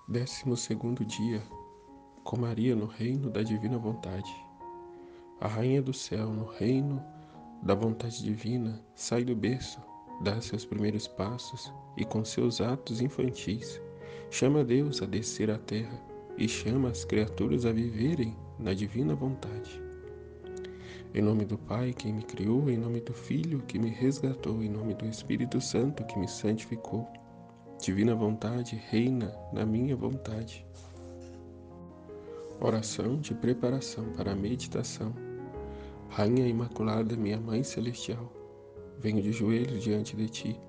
12º dia, com Maria no reino da divina vontade. A Rainha do céu, no reino da vontade divina, sai do berço, dá seus primeiros passos e, com seus atos infantis, chama Deus a descer à terra e chama as criaturas a viverem na divina vontade. Em nome do Pai que me criou, em nome do Filho que me resgatou, em nome do Espírito Santo que me santificou, divina vontade reina na minha vontade. Oração de preparação para a meditação. Rainha Imaculada, minha Mãe Celestial, venho de joelhos diante de Ti,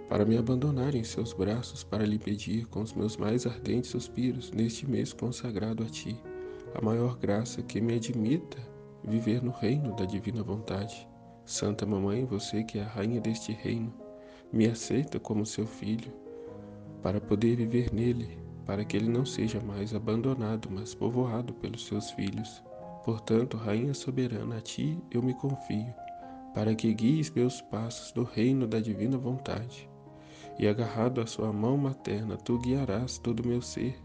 para me abandonar em Seus braços, para lhe pedir com os meus mais ardentes suspiros, neste mês consagrado a Ti, a maior graça que me admita viver no reino da divina vontade. Santa Mamãe, você que é a Rainha deste reino, me aceita como seu filho, para poder viver nele, para que ele não seja mais abandonado, mas povoado pelos seus filhos. Portanto, Rainha soberana, a Ti eu me confio, para que guies meus passos no reino da divina vontade. E agarrado à sua mão materna, Tu guiarás todo o meu ser,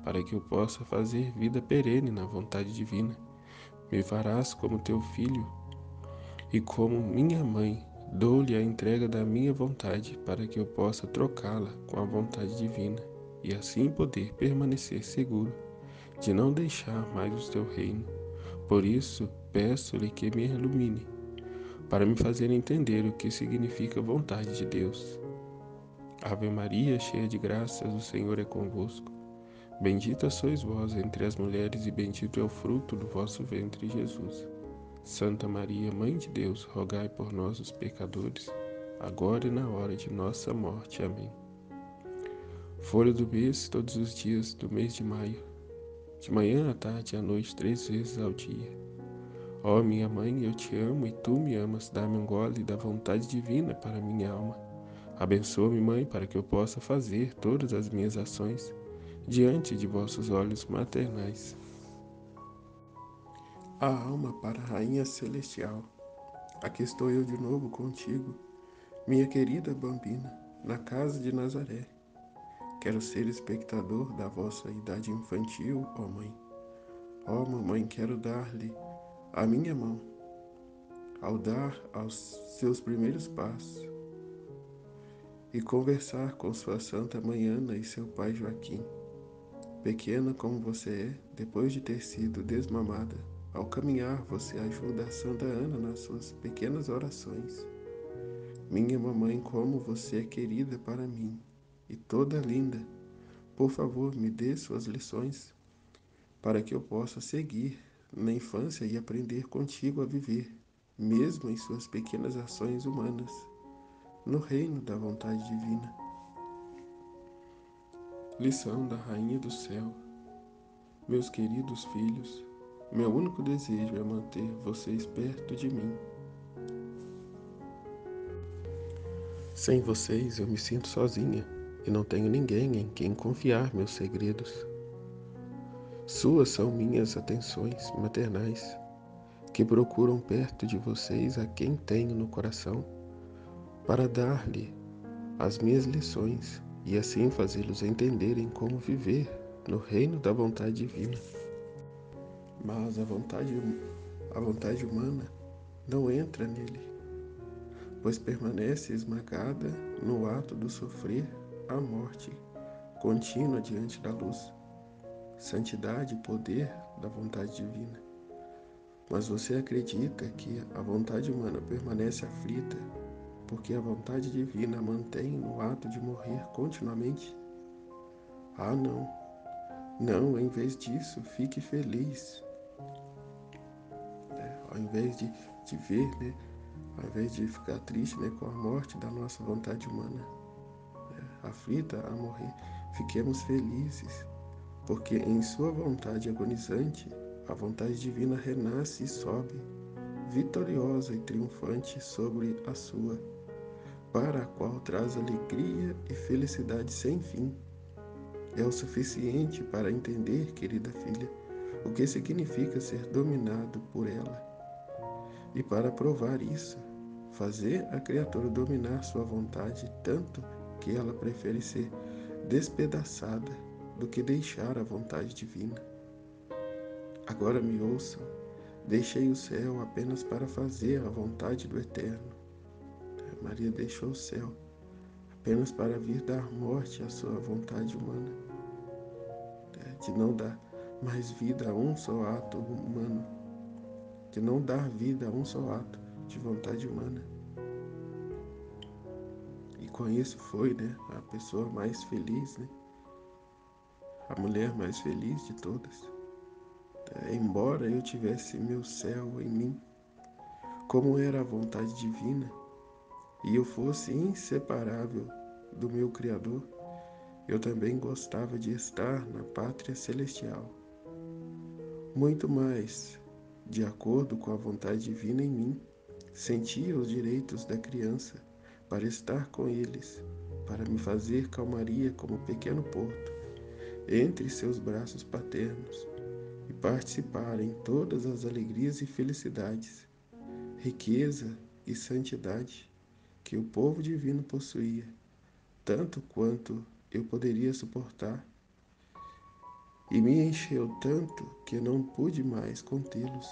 para que eu possa fazer vida perene na vontade divina. Me farás como Teu filho, e como minha mãe, dou-lhe a entrega da minha vontade, para que eu possa trocá-la com a vontade divina, e assim poder permanecer seguro de não deixar mais o Teu reino. Por isso, peço-lhe que me ilumine, para me fazer entender o que significa vontade de Deus. Ave Maria, cheia de graças, o Senhor é convosco. Bendita sois vós entre as mulheres, e bendito é o fruto do vosso ventre, Jesus. Santa Maria, Mãe de Deus, rogai por nós, os pecadores, agora e na hora de nossa morte. Amém. Folha do mês, todos os dias do mês de maio, de manhã, à tarde e à noite, 3 vezes ao dia. Ó minha Mãe, eu te amo e tu me amas, dá-me um gole da vontade divina para minha alma. Abençoa-me, Mãe, para que eu possa fazer todas as minhas ações diante de vossos olhos maternais. A alma para a Rainha Celestial. Aqui estou eu de novo contigo, minha querida Bambina, na casa de Nazaré. Quero ser espectador da vossa idade infantil, ó Mãe. Ó Mamãe, quero dar-lhe a minha mão, ao dar aos seus primeiros passos, e conversar com sua Santa Mãe Ana e seu pai Joaquim. Pequena como você é, depois de ter sido desmamada, ao caminhar você ajuda a Santa Ana nas suas pequenas orações. Minha mamãe, como você é querida para mim, e toda linda, por favor, me dê suas lições, para que eu possa seguir na infância e aprender contigo a viver, mesmo em suas pequenas ações humanas, no reino da vontade divina. Lição da Rainha do Céu. Meus queridos filhos, meu único desejo é manter vocês perto de mim. Sem vocês eu me sinto sozinha e não tenho ninguém em quem confiar meus segredos. Suas são minhas atenções maternais, que procuram perto de vocês a quem tenho no coração, para dar-lhe as minhas lições e assim fazê-los entenderem como viver no reino da vontade divina. Mas a vontade humana não entra nele, pois permanece esmagada no ato do sofrer a morte contínua diante da luz, santidade e poder da vontade divina. Mas você acredita que a vontade humana permanece aflita porque a vontade divina a mantém no ato de morrer continuamente? Ah, não. Não, em vez disso, fique feliz. Ao invés de ver, ao invés de ficar triste, com a morte da nossa vontade humana, aflita a morrer, fiquemos felizes, porque em sua vontade agonizante, a vontade divina renasce e sobe, vitoriosa e triunfante sobre a sua, para a qual traz alegria e felicidade sem fim. É o suficiente para entender, querida filha, o que significa ser dominado por ela. E para provar isso, fazer a criatura dominar sua vontade tanto que ela prefere ser despedaçada do que deixar a vontade divina. Agora me ouçam, deixei o céu apenas para fazer a vontade do Eterno. Maria deixou o céu apenas para vir dar morte à sua vontade humana, de não dar mais vida a um só ato humano, de não dar vida a um só ato de vontade humana. E com isso foi, a pessoa mais feliz, a mulher mais feliz de todas. Embora eu tivesse meu céu em mim, como era a vontade divina, e eu fosse inseparável do meu Criador, eu também gostava de estar na pátria celestial. Muito mais, de acordo com a vontade divina em mim, sentia os direitos da criança para estar com eles, para me fazer calmaria como pequeno porto entre seus braços paternos e participar em todas as alegrias e felicidades, riqueza e santidade que o povo divino possuía, tanto quanto eu poderia suportar, e me encheu tanto que não pude mais contê-los.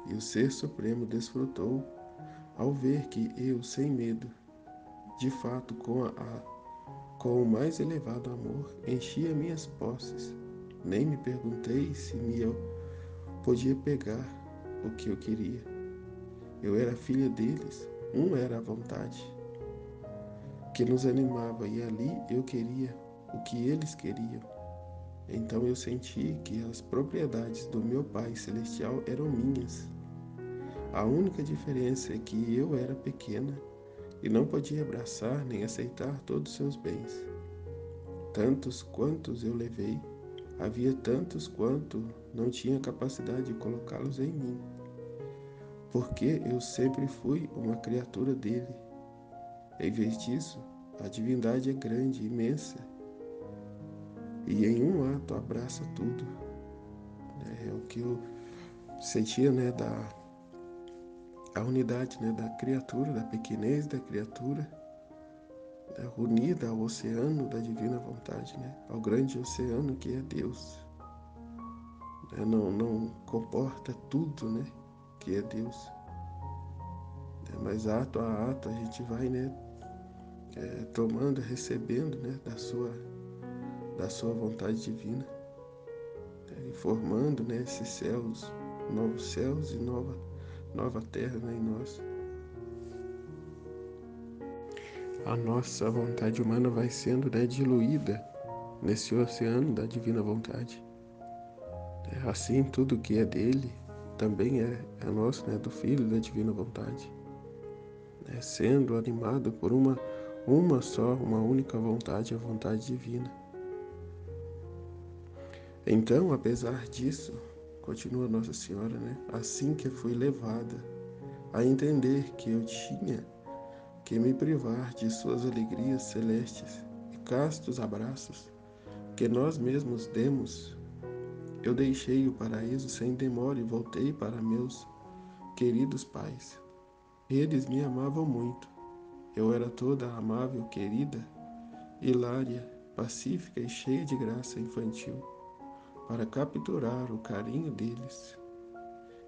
E o Ser Supremo desfrutou ao ver que eu, sem medo, de fato com o mais elevado amor, enchia minhas posses. Nem me perguntei se eu podia pegar o que eu queria. Eu era filha deles, era a vontade que nos animava, e ali eu queria o que eles queriam. Então eu senti que as propriedades do meu Pai Celestial eram minhas. A única diferença é que eu era pequena e não podia abraçar nem aceitar todos os seus bens. Tantos quantos eu levei, havia tantos quanto não tinha capacidade de colocá-los em mim, porque eu sempre fui uma criatura dele. Em vez disso, a divindade é grande, imensa, e em um ato abraça tudo. É o que eu sentia, a unidade, da criatura, da pequenez da criatura, unida ao oceano da divina vontade, ao grande oceano que é Deus. Não comporta tudo, que é Deus. Mas ato a ato a gente vai, tomando, recebendo, da sua vontade divina, e formando, esses céus, novos céus e nova terra, em nós. A nossa vontade humana vai sendo, diluída nesse oceano da divina vontade. Assim, tudo que é dele também é nosso, do Filho da divina vontade, sendo animado por uma única vontade, a vontade divina. Então, apesar disso, continua Nossa Senhora, assim que fui levada a entender que eu tinha que me privar de suas alegrias celestes e castos abraços que nós mesmos demos, eu deixei o paraíso sem demora e voltei para meus queridos pais. Eles me amavam muito. Eu era toda amável, querida, hilária, pacífica e cheia de graça infantil, para capturar o carinho deles.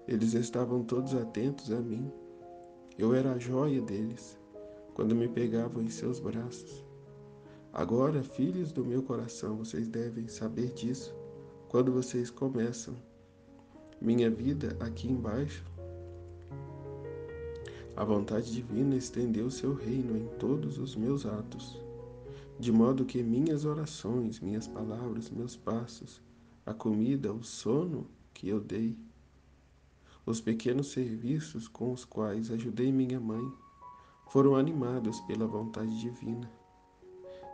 Eles estavam todos atentos a mim. Eu era a joia deles, quando me pegavam em seus braços. Agora, filhos do meu coração, vocês devem saber disso quando vocês começam minha vida aqui embaixo. A vontade divina estendeu seu reino em todos os meus atos, de modo que minhas orações, minhas palavras, meus passos, a comida, o sono que eu dei, os pequenos serviços com os quais ajudei minha mãe, foram animados pela vontade divina.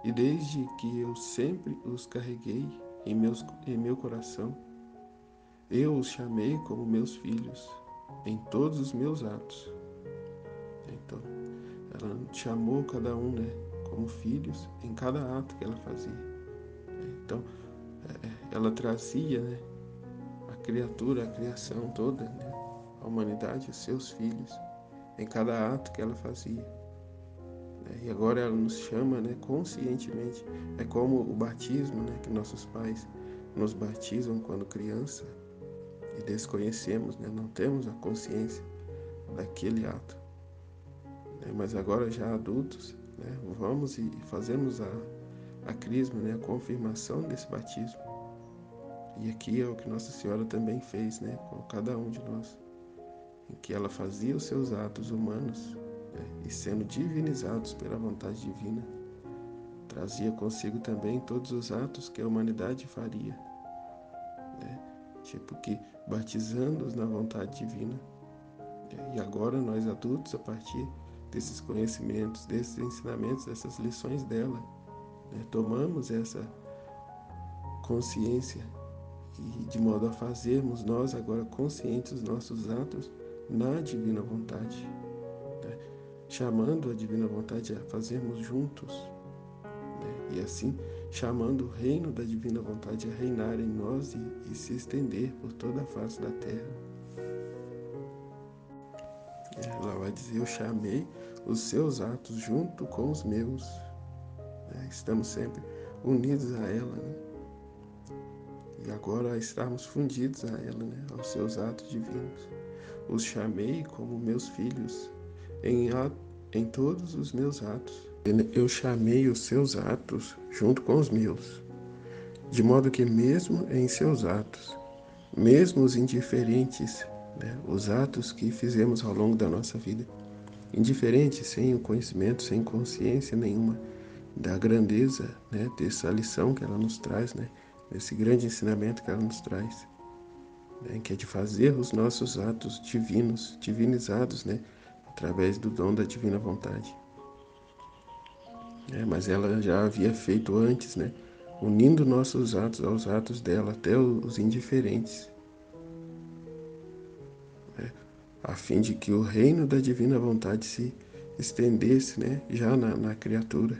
E desde que eu sempre os carreguei em meu coração, eu os chamei como meus filhos em todos os meus atos. Então, ela chamou cada um, como filhos em cada ato que ela fazia. Então, ela trazia, a criatura, a criação toda, a humanidade, os seus filhos, em cada ato que ela fazia. E agora ela nos chama, né, conscientemente. É como o batismo, né, que nossos pais nos batizam quando criança e desconhecemos, né, não temos a consciência daquele ato. Mas agora já adultos, né, vamos e fazemos a crisma, né, a confirmação desse batismo. E aqui é o que Nossa Senhora também fez, né, com cada um de nós, em que ela fazia os seus atos humanos, né, e sendo divinizados pela vontade divina, trazia consigo também todos os atos que a humanidade faria, né, tipo que batizando-os na vontade divina. E agora nós adultos, a partir desses conhecimentos, desses ensinamentos, dessas lições dela, né, tomamos essa consciência e de modo a fazermos nós agora conscientes dos nossos atos na divina vontade, né, chamando a divina vontade a fazermos juntos, né, e assim chamando o reino da divina vontade a reinar em nós e se estender por toda a face da terra. Ela vai dizer: eu chamei os seus atos junto com os meus, né? Estamos sempre unidos a ela, né? E agora estamos fundidos a ela, né, aos seus atos divinos. Os chamei como meus filhos em todos os meus atos. Eu chamei os seus atos junto com os meus, de modo que mesmo em seus atos, mesmo os indiferentes, né, os atos que fizemos ao longo da nossa vida, indiferentes, sem o conhecimento, sem consciência nenhuma da grandeza, né, dessa lição que ela nos traz, né, desse grande ensinamento que ela nos traz, né, que é de fazer os nossos atos divinos, divinizados, né, através do dom da divina vontade. Mas ela já havia feito antes, né, unindo nossos atos aos atos dela, até os indiferentes, né, a fim de que o reino da divina vontade se estendesse, né, já na criatura.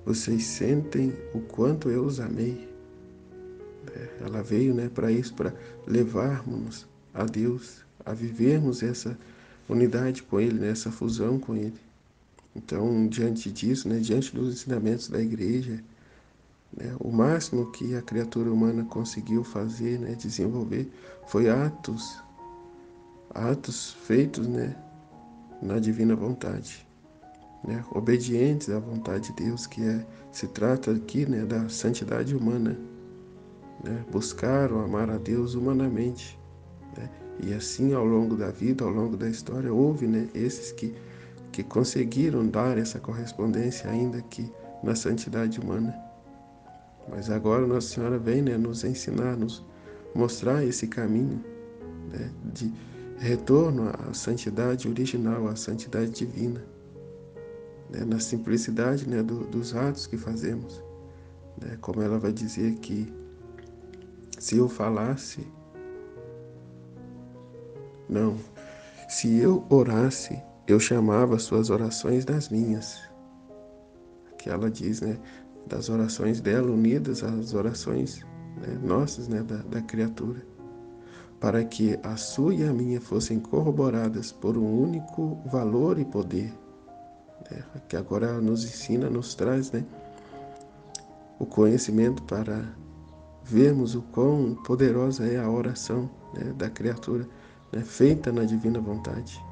Vocês sentem o quanto eu os amei. Ela veio, né, para isso, para levarmos a Deus, a vivermos essa unidade com Ele, né, essa fusão com Ele. Então, diante disso, né, diante dos ensinamentos da igreja, né, o máximo que a criatura humana conseguiu fazer, né, desenvolver, foi atos feitos, né, na divina vontade, né, obedientes à vontade de Deus, se trata aqui, né, da santidade humana, né, buscar ou amar a Deus humanamente, né, e assim ao longo da vida, ao longo da história, houve, né, esses que conseguiram dar essa correspondência ainda que na santidade humana. Mas agora Nossa Senhora vem, né, nos ensinar, nos mostrar esse caminho, né, de retorno à santidade original, à santidade divina, né, na simplicidade, né, dos atos que fazemos, né, como ela vai dizer que se eu falasse, não, se eu orasse, eu chamava as suas orações das minhas. Que ela diz, né, das orações dela unidas às orações, né, nossas, né, da criatura, para que a sua e a minha fossem corroboradas por um único valor e poder, né, que agora ela nos ensina, nos traz, né, o conhecimento para vermos o quão poderosa é a oração, né, da criatura, né, feita na divina vontade,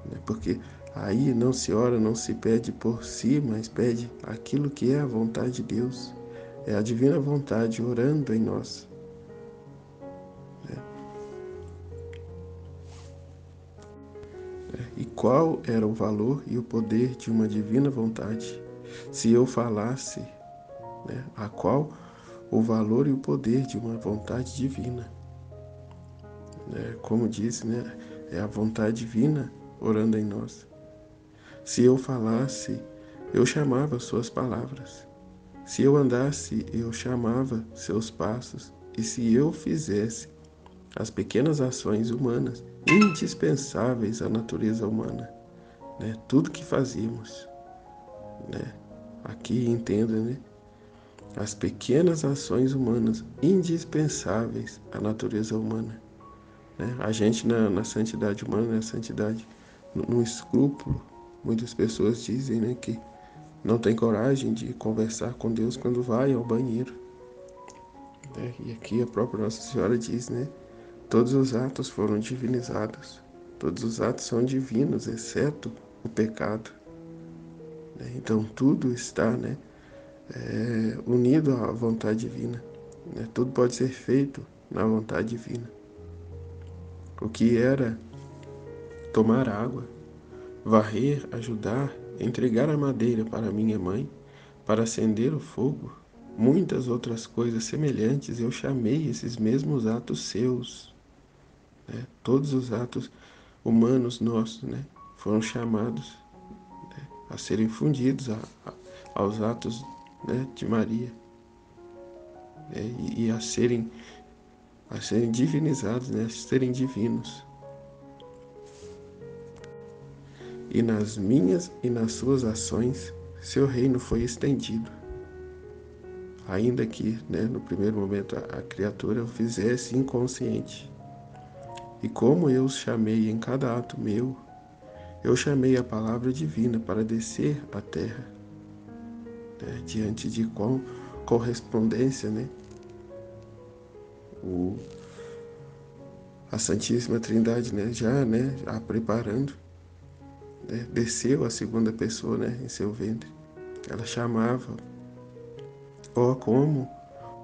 né, porque aí não se ora, não se pede por si, mas pede aquilo que é a vontade de Deus. É a divina vontade orando em nós, né? E qual era o valor e o poder de uma divina vontade? Se eu falasse, né, a qual o valor e o poder de uma vontade divina, né? Como disse, né, é a vontade divina orando em nós. Se eu falasse, eu chamava suas palavras. Se eu andasse, eu chamava seus passos. E se eu fizesse as pequenas ações humanas indispensáveis à natureza humana, né? Tudo que fazíamos, né? Aqui entenda, né? As pequenas ações humanas indispensáveis à natureza humana, né? A gente na santidade humana, na santidade no escrúpulo. Muitas pessoas dizem, né, que não tem coragem de conversar com Deus quando vai ao banheiro, né? E aqui a própria Nossa Senhora diz, né, todos os atos foram divinizados, todos os atos são divinos, exceto o pecado, né? Então tudo está, né, unido à vontade divina, né? Tudo pode ser feito na vontade divina. O que era tomar água, varrer, ajudar, entregar a madeira para minha mãe, para acender o fogo, muitas outras coisas semelhantes, eu chamei esses mesmos atos seus, né? Todos os atos humanos nossos, né, foram chamados, né, a serem fundidos aos atos, né, de Maria, né, e a serem divinizados, né, a serem divinos. E nas minhas e nas suas ações, seu reino foi estendido. Ainda que, né, no primeiro momento a criatura o fizesse inconsciente. E como eu os chamei em cada ato meu, eu chamei a palavra divina para descer à terra, né, diante de qual correspondência, né, a Santíssima Trindade, né, já preparando, né, desceu a segunda pessoa, né, em seu ventre. Ela chamava: ó, como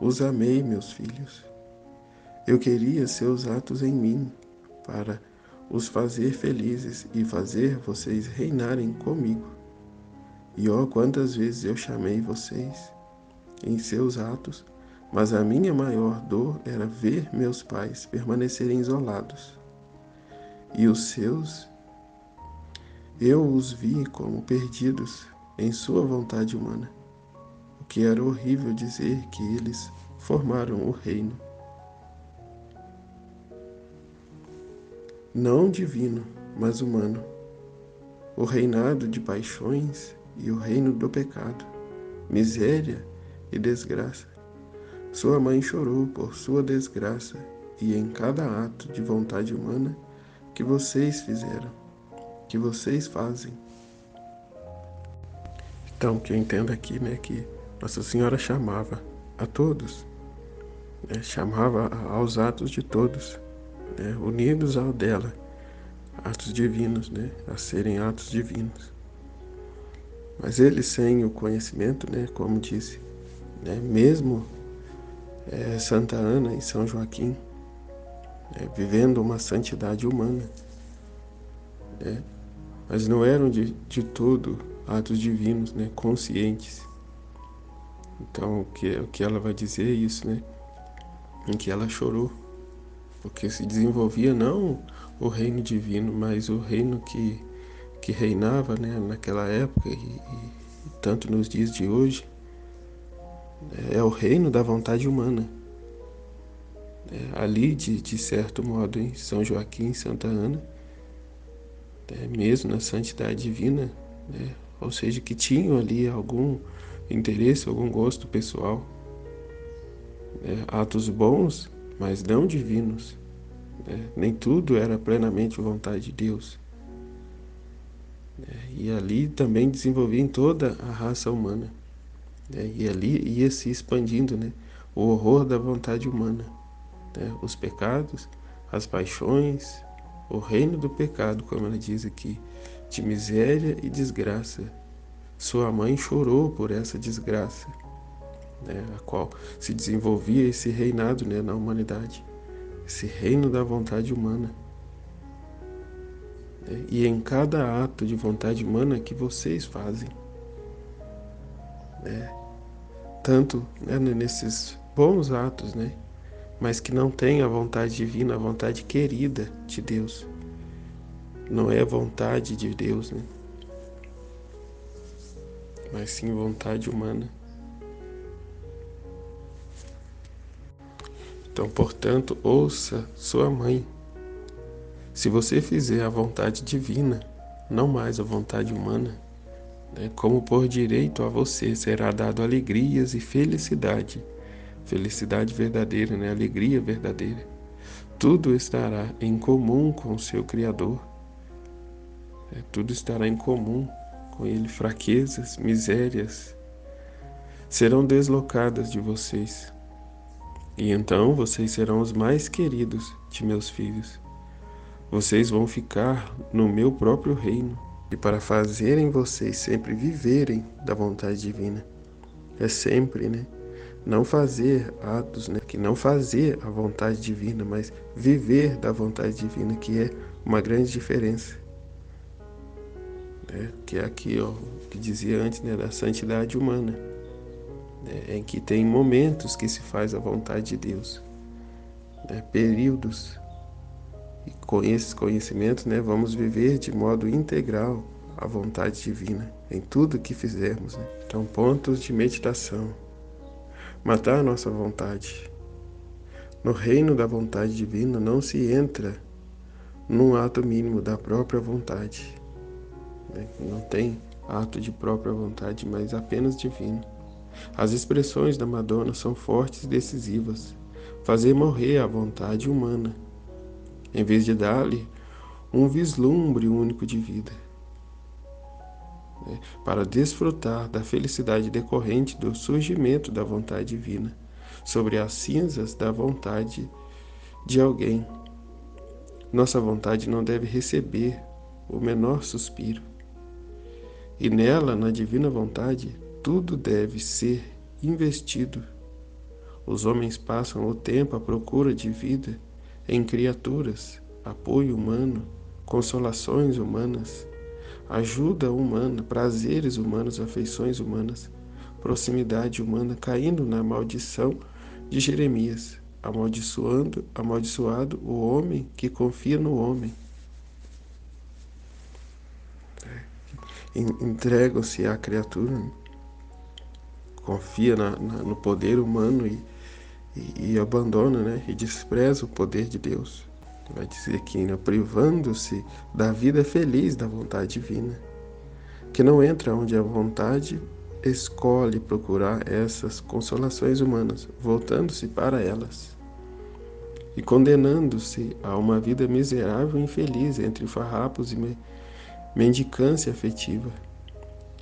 os amei, meus filhos. Eu queria seus atos em mim, para os fazer felizes e fazer vocês reinarem comigo. E ó, quantas vezes eu chamei vocês em seus atos, mas a minha maior dor era ver meus pais permanecerem isolados. E os seus, eu os vi como perdidos em sua vontade humana, o que era horrível dizer que eles formaram o reino. Não divino, mas humano, o reinado de paixões e o reino do pecado, miséria e desgraça. Sua mãe chorou por sua desgraça e em cada ato de vontade humana que vocês fizeram, que vocês fazem. Então, o que eu entendo aqui, né, que Nossa Senhora chamava a todos, né, chamava aos atos de todos, né, unidos ao dela, atos divinos, né, a serem atos divinos. Mas eles sem o conhecimento, né, como disse, né, mesmo Santa Ana e São Joaquim, vivendo uma santidade humana, né, mas não eram de todo atos divinos, né, conscientes. Então, o que ela vai dizer é isso, né, em que ela chorou, porque se desenvolvia não o reino divino, mas o reino que reinava, né, naquela época e tanto nos dias de hoje, é o reino da vontade humana. Ali, de certo modo, em São Joaquim e Santa Ana, mesmo na santidade divina, né, ou seja, que tinham ali algum interesse, algum gosto pessoal, né, atos bons, mas não divinos, né, nem tudo era plenamente vontade de Deus. E ali também desenvolvia em toda a raça humana, né, e ali ia se expandindo, né, o horror da vontade humana, né, os pecados, as paixões, o reino do pecado, como ela diz aqui, de miséria e desgraça. Sua mãe chorou por essa desgraça, né, a qual se desenvolvia esse reinado, né, na humanidade, esse reino da vontade humana. Né, e em cada ato de vontade humana que vocês fazem, né, tanto, né, nesses bons atos, né, mas que não tem a vontade divina, a vontade querida de Deus. Não é vontade de Deus, né, mas sim vontade humana. Então, portanto, ouça sua mãe. Se você fizer a vontade divina, não mais a vontade humana, né, como por direito a você será dado alegrias e felicidade, felicidade verdadeira, né, alegria verdadeira. Tudo estará em comum com o seu Criador. Tudo estará em comum com Ele. Fraquezas, misérias serão deslocadas de vocês. E então vocês serão os mais queridos de meus filhos. Vocês vão ficar no meu próprio reino. E para fazerem vocês sempre viverem da vontade divina. É sempre, né? Não fazer atos, né? Que não fazer a vontade divina, mas viver da vontade divina, que é uma grande diferença. Que é aqui, ó, que dizia antes, né? Da santidade humana. Em que tem momentos que se faz a vontade de Deus. Períodos. E com esses conhecimentos, né, vamos viver de modo integral a vontade divina em tudo que fizermos. Né? Então, pontos de meditação. Matar a nossa vontade. No reino da vontade divina não se entra num ato mínimo da própria vontade. Não tem ato de própria vontade, mas apenas divino. As expressões da Madonna são fortes e decisivas. Fazer morrer a vontade humana, em vez de dar-lhe um vislumbre único de vida, para desfrutar da felicidade decorrente do surgimento da vontade divina sobre as cinzas da vontade de alguém. Nossa vontade não deve receber o menor suspiro. E nela, na divina vontade, tudo deve ser investido. Os homens passam o tempo à procura de vida em criaturas, apoio humano, consolações humanas, ajuda humana, prazeres humanos, afeições humanas, proximidade humana, caindo na maldição de Jeremias, amaldiçoado o homem que confia no homem. Entregam-se à criatura, confia no poder humano e abandona, né? E despreza o poder de Deus. Vai dizer aqui, né? Privando-se da vida feliz da vontade divina, que não entra onde a vontade escolhe procurar essas consolações humanas, voltando-se para elas e condenando-se a uma vida miserável e infeliz entre farrapos e mendicância afetiva,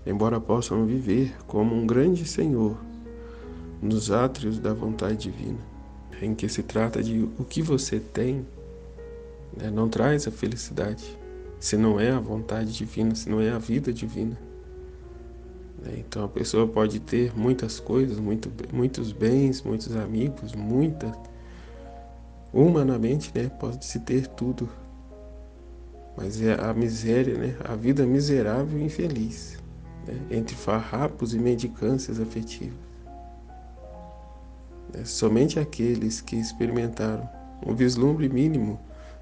embora possam viver como um grande senhor nos átrios da vontade divina, em que se trata de o que você tem, né, não traz a felicidade, se não é a vontade divina, se não é a vida divina. Então a pessoa pode ter muitas coisas, muitos bens, muitos amigos, humanamente, né, pode-se ter tudo, mas é a miséria, né, a vida miserável e infeliz, né, entre farrapos e mendicâncias afetivas. Somente aqueles que experimentaram um vislumbre mínimo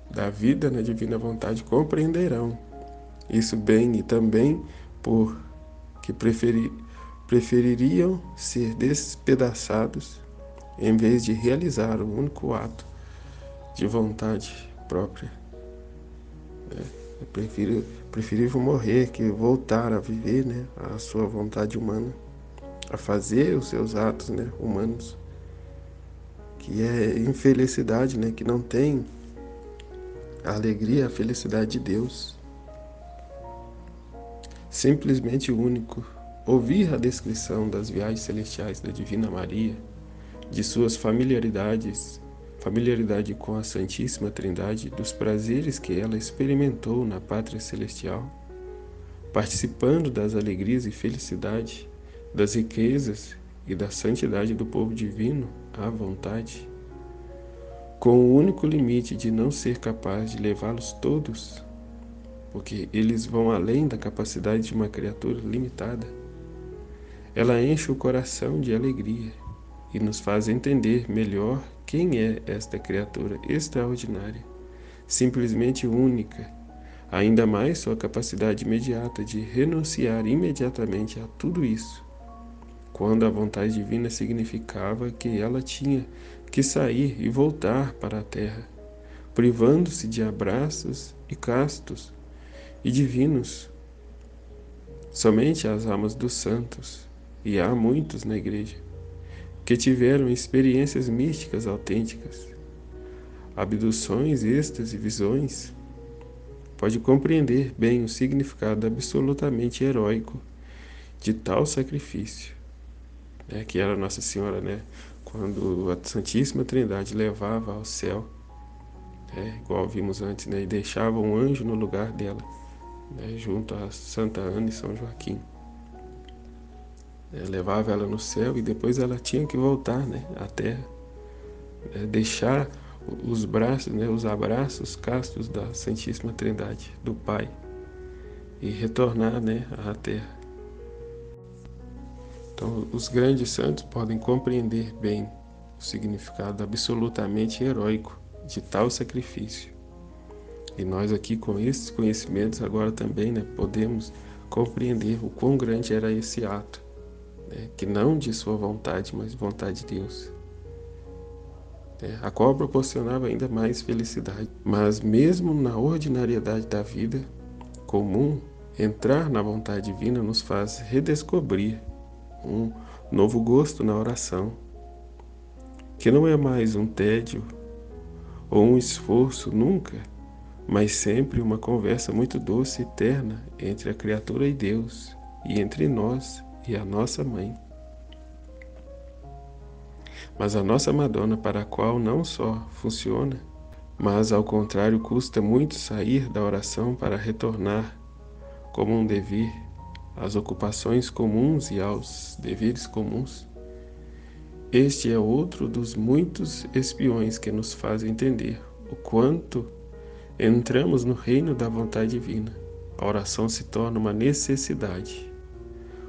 da vida na divina vontade compreenderão isso bem, e também porque prefeririam ser despedaçados em vez de realizar o único ato de vontade própria. É preferível morrer que voltar a viver, né, a sua vontade humana, a fazer os seus atos, né, humanos, que é infelicidade, né, que não tem a alegria, a felicidade de Deus. Simplesmente único. Ouvir a descrição das viagens celestiais da Divina Maria, de suas familiaridade com a Santíssima Trindade, dos prazeres que ela experimentou na Pátria Celestial, participando das alegrias e felicidade, das riquezas e da santidade do povo divino à vontade, com o único limite de não ser capaz de levá-los todos, porque eles vão além da capacidade de uma criatura limitada. Ela enche o coração de alegria e nos faz entender melhor quem é esta criatura extraordinária, simplesmente única, ainda mais sua capacidade imediata de renunciar imediatamente a tudo isso, quando a vontade divina significava que ela tinha que sair e voltar para a terra, privando-se de abraços e castos e divinos. Somente as almas dos santos, e há muitos na igreja, que tiveram experiências místicas autênticas, abduções, êxtase, visões, pode compreender bem o significado absolutamente heróico de tal sacrifício, né, que era Nossa Senhora, né, quando a Santíssima Trindade levava ao céu, igual vimos antes, né, e deixava um anjo no lugar dela, né, junto a Santa Ana e São Joaquim. Levava ela no céu e depois ela tinha que voltar, né, à terra, deixar os braços, né, os abraços castos da Santíssima Trindade, do Pai, e retornar, né, à terra. Então, os grandes santos podem compreender bem o significado absolutamente heróico de tal sacrifício. E nós aqui, com esses conhecimentos, agora também, né, podemos compreender o quão grande era esse ato, né, que não de sua vontade, mas vontade de Deus, a qual proporcionava ainda mais felicidade. Mas mesmo na ordinariedade da vida comum, entrar na vontade divina nos faz redescobrir um novo gosto na oração, que não é mais um tédio ou um esforço nunca, mas sempre uma conversa muito doce e terna entre a criatura e Deus, e entre nós e a nossa mãe. Mas a nossa Madonna, para a qual não só funciona, mas ao contrário custa muito sair da oração para retornar, como um dever, às ocupações comuns e aos deveres comuns. Este é outro dos muitos espiões que nos fazem entender o quanto entramos no reino da vontade divina. A oração se torna uma necessidade,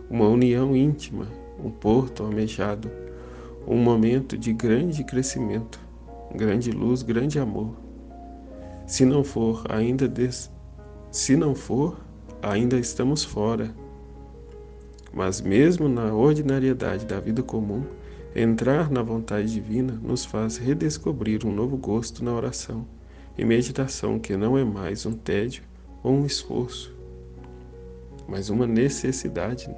uma união íntima, um porto almejado, um momento de grande crescimento, grande luz, grande amor. Se não for, ainda estamos fora. Mas mesmo na ordinariedade da vida comum, entrar na vontade divina nos faz redescobrir um novo gosto na oração e meditação, que não é mais um tédio ou um esforço, mas uma necessidade.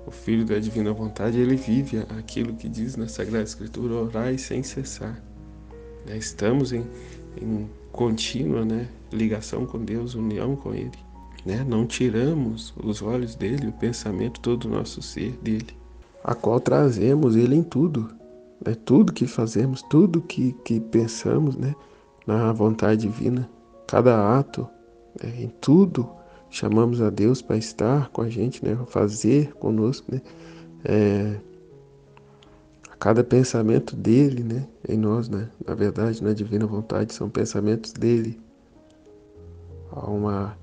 O Filho da Divina Vontade, ele vive aquilo que diz na Sagrada Escritura: orai sem cessar. Estamos em contínua, ligação com Deus, união com Ele. Não tiramos os olhos dele, o pensamento, todo o nosso ser dele, a qual trazemos ele em tudo. Tudo que fazemos, tudo que pensamos, na vontade divina, cada ato, em tudo chamamos a Deus para estar com a gente, fazer conosco, a cada pensamento dele, em nós, na verdade, na divina vontade, são pensamentos dele. Há uma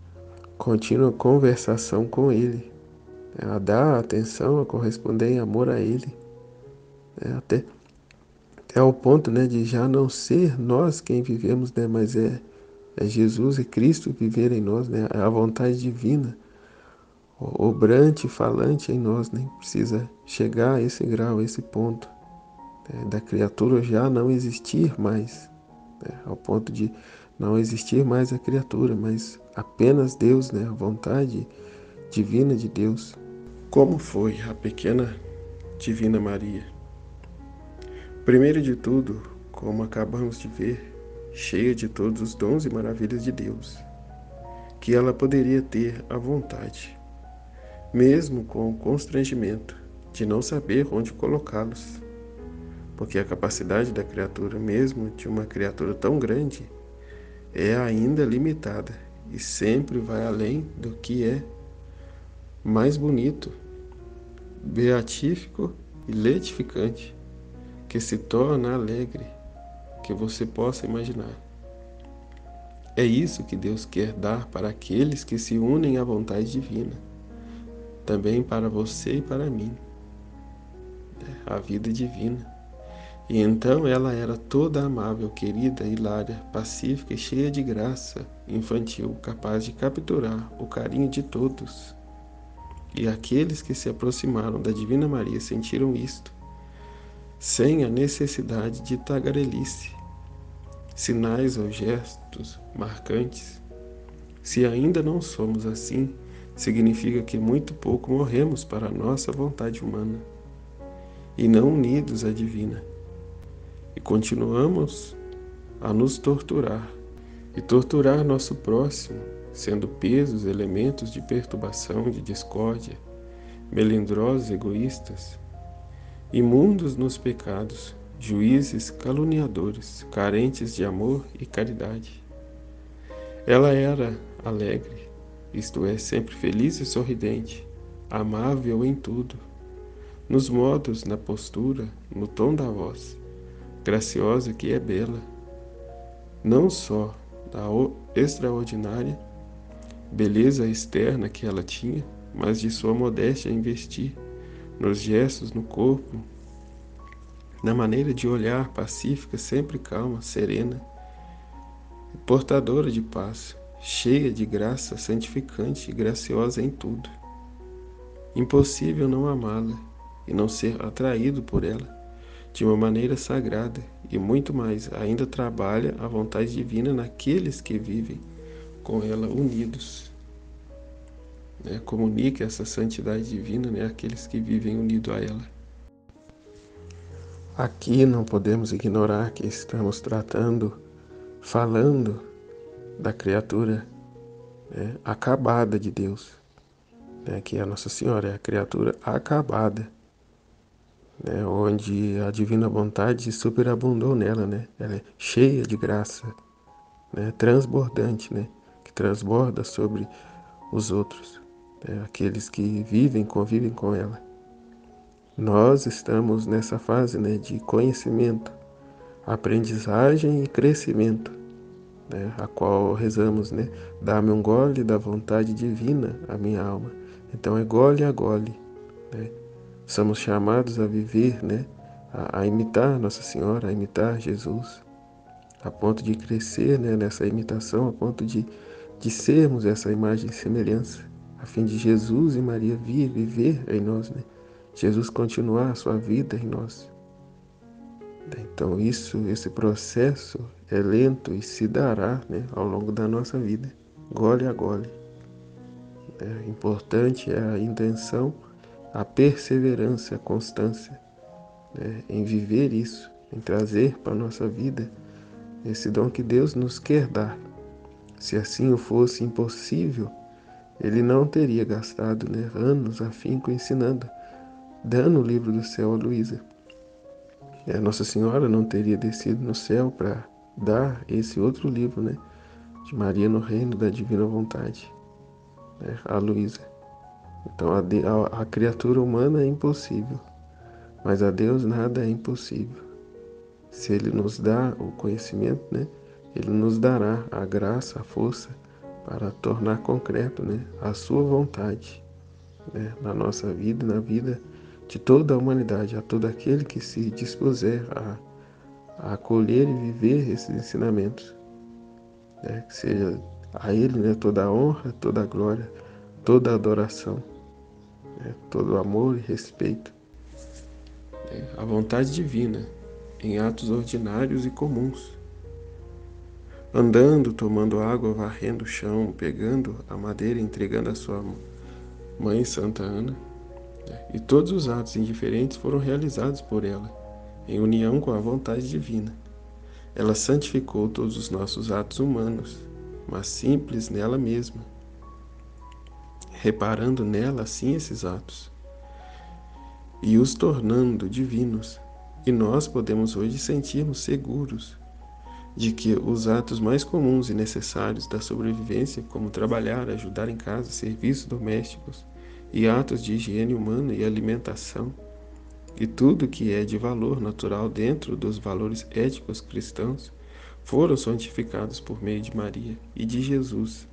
contínua conversação com ele, a dar atenção, a corresponder em amor a ele, até ao ponto, de já não ser nós quem vivemos, mas é Jesus e Cristo viver em nós, é a vontade divina, obrante, falante em nós, precisa chegar a esse grau, a esse ponto, da criatura já não existir mais, ao ponto de não existir mais a criatura, mas apenas Deus, a vontade divina de Deus. Como foi a pequena Divina Maria? Primeiro de tudo, como acabamos de ver, cheia de todos os dons e maravilhas de Deus, que ela poderia ter à vontade, mesmo com o constrangimento de não saber onde colocá-los, porque a capacidade da criatura, mesmo de uma criatura tão grande, é ainda limitada e sempre vai além do que é mais bonito, beatífico e letificante, que se torna alegre, que você possa imaginar. É isso que Deus quer dar para aqueles que se unem à vontade divina, também para você e para mim, a vida divina. E então ela era toda amável, querida, hilária, pacífica e cheia de graça, infantil, capaz de capturar o carinho de todos. E aqueles que se aproximaram da Divina Maria sentiram isto, sem a necessidade de tagarelice, sinais ou gestos marcantes. Se ainda não somos assim, significa que muito pouco morremos para a nossa vontade humana, e não unidos à divina, e continuamos a nos torturar e torturar nosso próximo, sendo pesos, elementos de perturbação, de discórdia, melindrosos, egoístas, imundos nos pecados, juízes caluniadores, carentes de amor e caridade. Ela era alegre, isto é, sempre feliz e sorridente, amável em tudo, nos modos, na postura, no tom da voz, graciosa que é bela, não só da extraordinária beleza externa que ela tinha, mas de sua modéstia em vestir, nos gestos, no corpo, na maneira de olhar, pacífica, sempre calma, serena, portadora de paz, cheia de graça, santificante e graciosa em tudo. Impossível não amá-la e não ser atraído por ela de uma maneira sagrada, e muito mais, ainda trabalha a vontade divina naqueles que vivem com ela unidos. Comunica essa santidade divina, àqueles que vivem unidos a ela. Aqui não podemos ignorar que estamos falando da criatura acabada de Deus, que é a Nossa Senhora, é a criatura acabada, onde a divina vontade superabundou nela, ela é cheia de graça, transbordante, que transborda sobre os outros, aqueles que convivem com ela. Nós estamos nessa fase de conhecimento, aprendizagem e crescimento, a qual rezamos, dá-me um gole da vontade divina a minha alma. Então é gole a gole. Somos chamados a viver, a imitar Nossa Senhora, a imitar Jesus, a ponto de crescer nessa imitação, a ponto de sermos essa imagem e semelhança, a fim de Jesus e Maria viver em nós, Jesus continuar a sua vida em nós. Então esse processo é lento e se dará ao longo da nossa vida, gole a gole. Importante é a intenção, a perseverança, a constância em viver isso, em trazer para a nossa vida esse dom que Deus nos quer dar. Se assim o fosse impossível, Ele não teria gastado anos afinco ensinando, dando o livro do céu a Luísa. Nossa Senhora não teria descido no céu para dar esse outro livro, de Maria no Reino da Divina Vontade, a Luísa. Então a criatura humana é impossível, mas a Deus nada é impossível. Se Ele nos dá o conhecimento, Ele nos dará a graça, a força para tornar concreto a sua vontade na nossa vida, na vida de toda a humanidade, a todo aquele que se dispuser a acolher e viver esses ensinamentos. Que seja a Ele toda a honra, toda a glória, toda a adoração, todo o amor e respeito. A vontade divina em atos ordinários e comuns. Andando, tomando água, varrendo o chão, pegando a madeira e entregando a sua mãe Santa Ana. E todos os atos indiferentes foram realizados por ela, em união com a vontade divina. Ela santificou todos os nossos atos humanos, mas simples nela mesma, reparando nela assim esses atos, e os tornando divinos. E nós podemos hoje sentirmos seguros de que os atos mais comuns e necessários da sobrevivência, como trabalhar, ajudar em casa, serviços domésticos, e atos de higiene humana e alimentação, e tudo que é de valor natural dentro dos valores éticos cristãos, foram santificados por meio de Maria e de Jesus,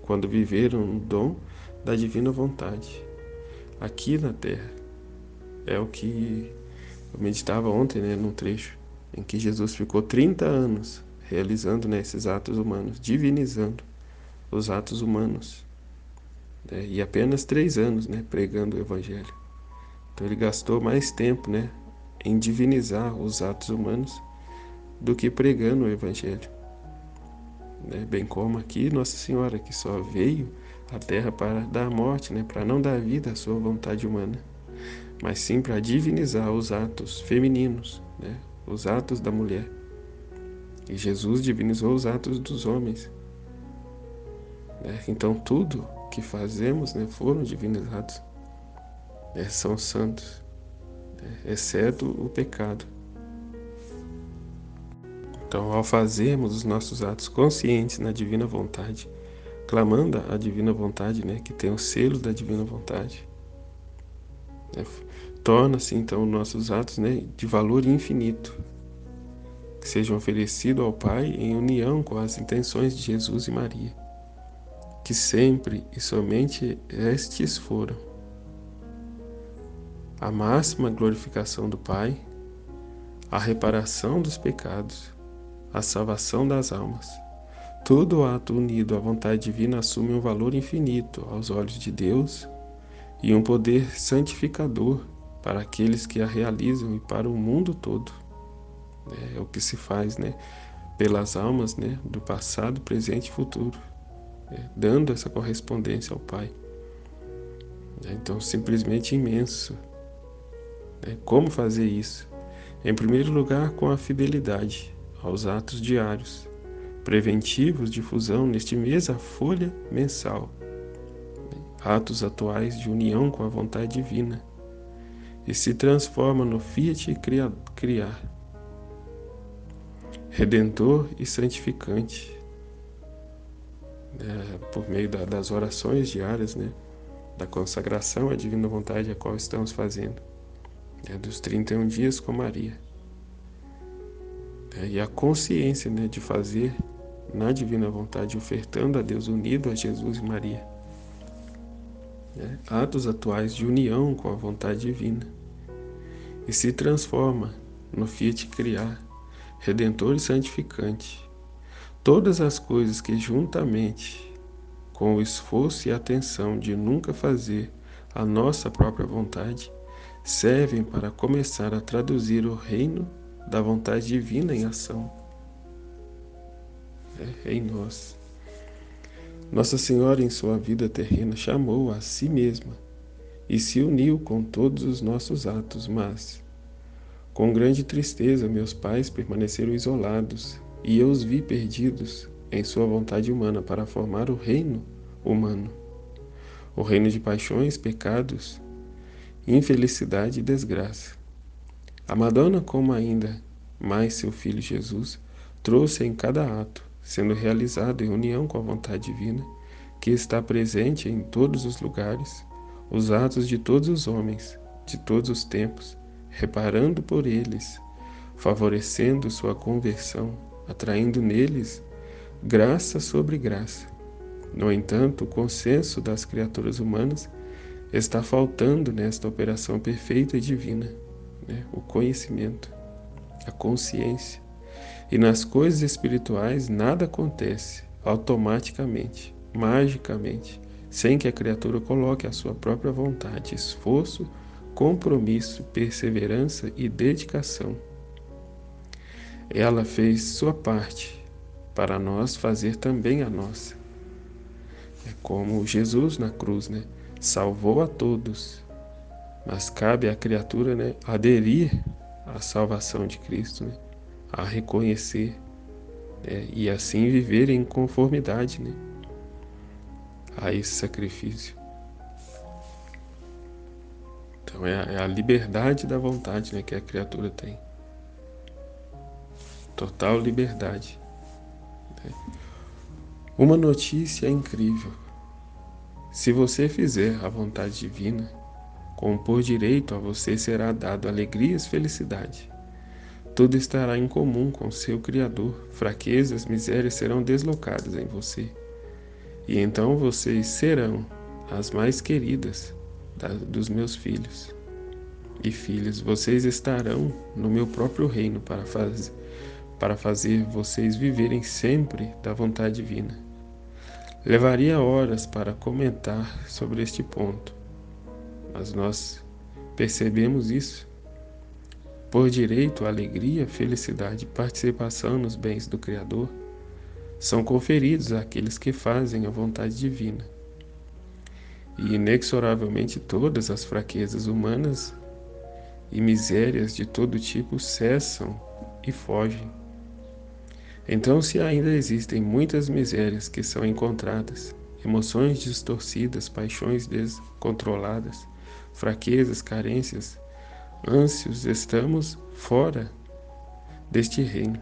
quando viveram o dom da divina vontade, aqui na terra. É o que eu meditava ontem, num trecho, em que Jesus ficou 30 anos realizando esses atos humanos, divinizando os atos humanos, e apenas 3 anos pregando o Evangelho. Então ele gastou mais tempo em divinizar os atos humanos do que pregando o Evangelho. Bem como aqui Nossa Senhora, que só veio à Terra para dar morte, para não dar vida à sua vontade humana, mas sim para divinizar os atos femininos, os atos da mulher. E Jesus divinizou os atos dos homens. Então tudo que fazemos, foram divinizados. São santos, exceto o pecado. Então, ao fazermos os nossos atos conscientes na divina vontade, clamando a divina vontade, que tem o selo da divina vontade, torna-se então nossos atos de valor infinito, que sejam oferecidos ao Pai em união com as intenções de Jesus e Maria, que sempre e somente estes foram a máxima glorificação do Pai, a reparação dos pecados, a salvação das almas. Todo ato unido à vontade divina assume um valor infinito aos olhos de Deus e um poder santificador para aqueles que a realizam e para o mundo todo. É o que se faz pelas almas do passado, presente e futuro, dando essa correspondência ao Pai. Então, simplesmente imenso. Como fazer isso? Em primeiro lugar, com a fidelidade aos atos diários, preventivos de fusão neste mês a folha mensal, atos atuais de união com a vontade divina, e se transforma no fiat criar, redentor e santificante, por meio das orações diárias, da consagração à divina vontade a qual estamos fazendo, dos 31 dias com Maria, e a consciência de fazer na divina vontade, ofertando a Deus unido a Jesus e Maria, atos atuais de união com a vontade divina, e se transforma no fiat criar, redentor e santificante. Todas as coisas que juntamente com o esforço e atenção de nunca fazer a nossa própria vontade, servem para começar a traduzir o reino da vontade divina em ação, em nós. Nossa Senhora, em sua vida terrena, chamou a si mesma e se uniu com todos os nossos atos, mas, com grande tristeza, meus pais permaneceram isolados e eu os vi perdidos em sua vontade humana para formar o reino humano, o reino de paixões, pecados, infelicidade e desgraça. A Madonna, como ainda mais seu filho Jesus, trouxe em cada ato, sendo realizado em união com a vontade divina, que está presente em todos os lugares, os atos de todos os homens, de todos os tempos, reparando por eles, favorecendo sua conversão, atraindo neles graça sobre graça. No entanto, o consenso das criaturas humanas está faltando nesta operação perfeita e divina, o conhecimento, a consciência. E nas coisas espirituais nada acontece automaticamente, magicamente, sem que a criatura coloque a sua própria vontade, esforço, compromisso, perseverança e dedicação. Ela fez sua parte para nós fazer também a nossa. É como Jesus na cruz, salvou a todos, mas cabe à criatura aderir à salvação de Cristo, a reconhecer, e assim viver em conformidade a esse sacrifício. Então é a liberdade da vontade que a criatura tem. Total liberdade. Uma notícia incrível. Se você fizer a vontade divina, com por direito a você será dado alegrias, felicidade. Tudo estará em comum com seu Criador, fraquezas, misérias serão deslocadas em você. E então vocês serão as mais queridas dos meus filhos e filhas. Vocês estarão no meu próprio reino para fazer vocês viverem sempre da vontade divina. Levaria horas para comentar sobre este ponto, mas nós percebemos isso. Por direito, a alegria, felicidade e participação nos bens do Criador são conferidos àqueles que fazem a vontade divina. E inexoravelmente todas as fraquezas humanas e misérias de todo tipo cessam e fogem. Então, se ainda existem muitas misérias que são encontradas, emoções distorcidas, paixões descontroladas, fraquezas, carências, ânsios, estamos fora deste reino.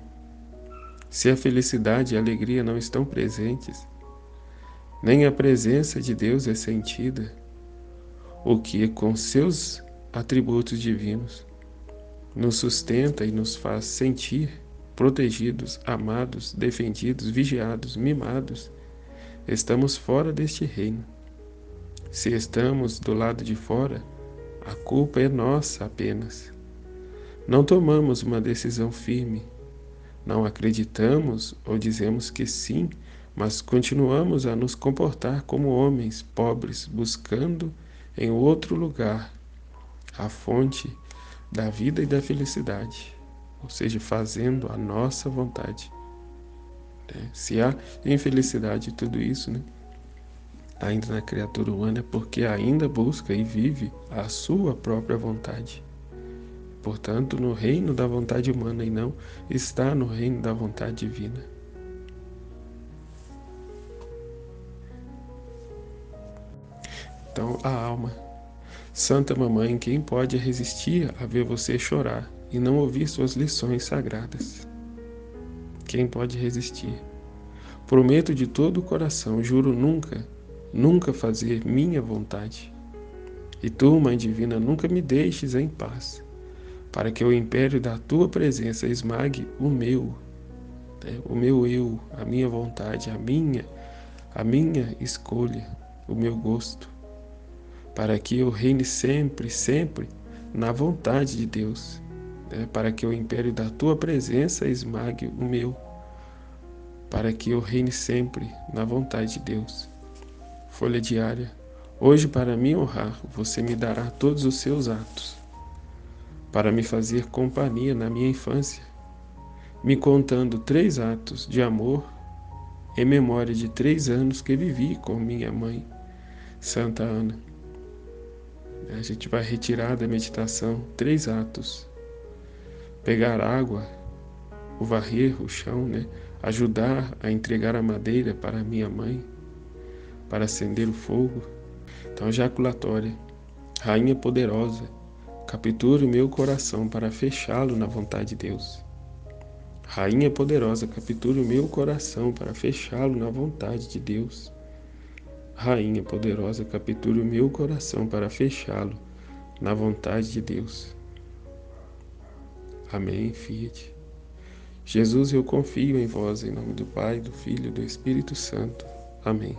Se a felicidade e a alegria não estão presentes, nem a presença de Deus é sentida, o que com seus atributos divinos nos sustenta e nos faz sentir protegidos, amados, defendidos, vigiados, mimados, estamos fora deste reino. Se estamos do lado de fora, a culpa é nossa apenas. Não tomamos uma decisão firme, não acreditamos ou dizemos que sim, mas continuamos a nos comportar como homens pobres, buscando em outro lugar a fonte da vida e da felicidade, ou seja, fazendo a nossa vontade. Se há infelicidade e tudo isso, ainda na criatura humana, é porque ainda busca e vive a sua própria vontade. Portanto, no reino da vontade humana e não está no reino da vontade divina. Então, a alma. Santa Mamãe, quem pode resistir a ver você chorar e não ouvir suas lições sagradas? Quem pode resistir? Prometo de todo o coração, juro nunca, nunca fazer minha vontade. E tu, Mãe Divina, nunca me deixes em paz, para que o império da tua presença esmague o meu eu, a minha vontade, a minha escolha, o meu gosto, para que eu reine sempre, sempre na vontade de Deus, para que o império da tua presença esmague o meu, para que eu reine sempre na vontade de Deus. Folha diária. Hoje, para me honrar, você me dará todos os seus atos, para me fazer companhia na minha infância, me contando 3 atos de amor em memória de 3 anos que vivi com minha mãe, Santa Ana. A gente vai retirar da meditação 3 atos. Pegar água, o varrer o chão, ajudar a entregar a madeira para minha mãe, para acender o fogo. Então, ejaculatória. Rainha poderosa, capture o meu coração para fechá-lo na vontade de Deus. Rainha poderosa, capture o meu coração para fechá-lo na vontade de Deus. Rainha poderosa, capture o meu coração para fechá-lo na vontade de Deus. Amém, Fiat. Jesus, eu confio em vós, em nome do Pai, do Filho e do Espírito Santo. Amém.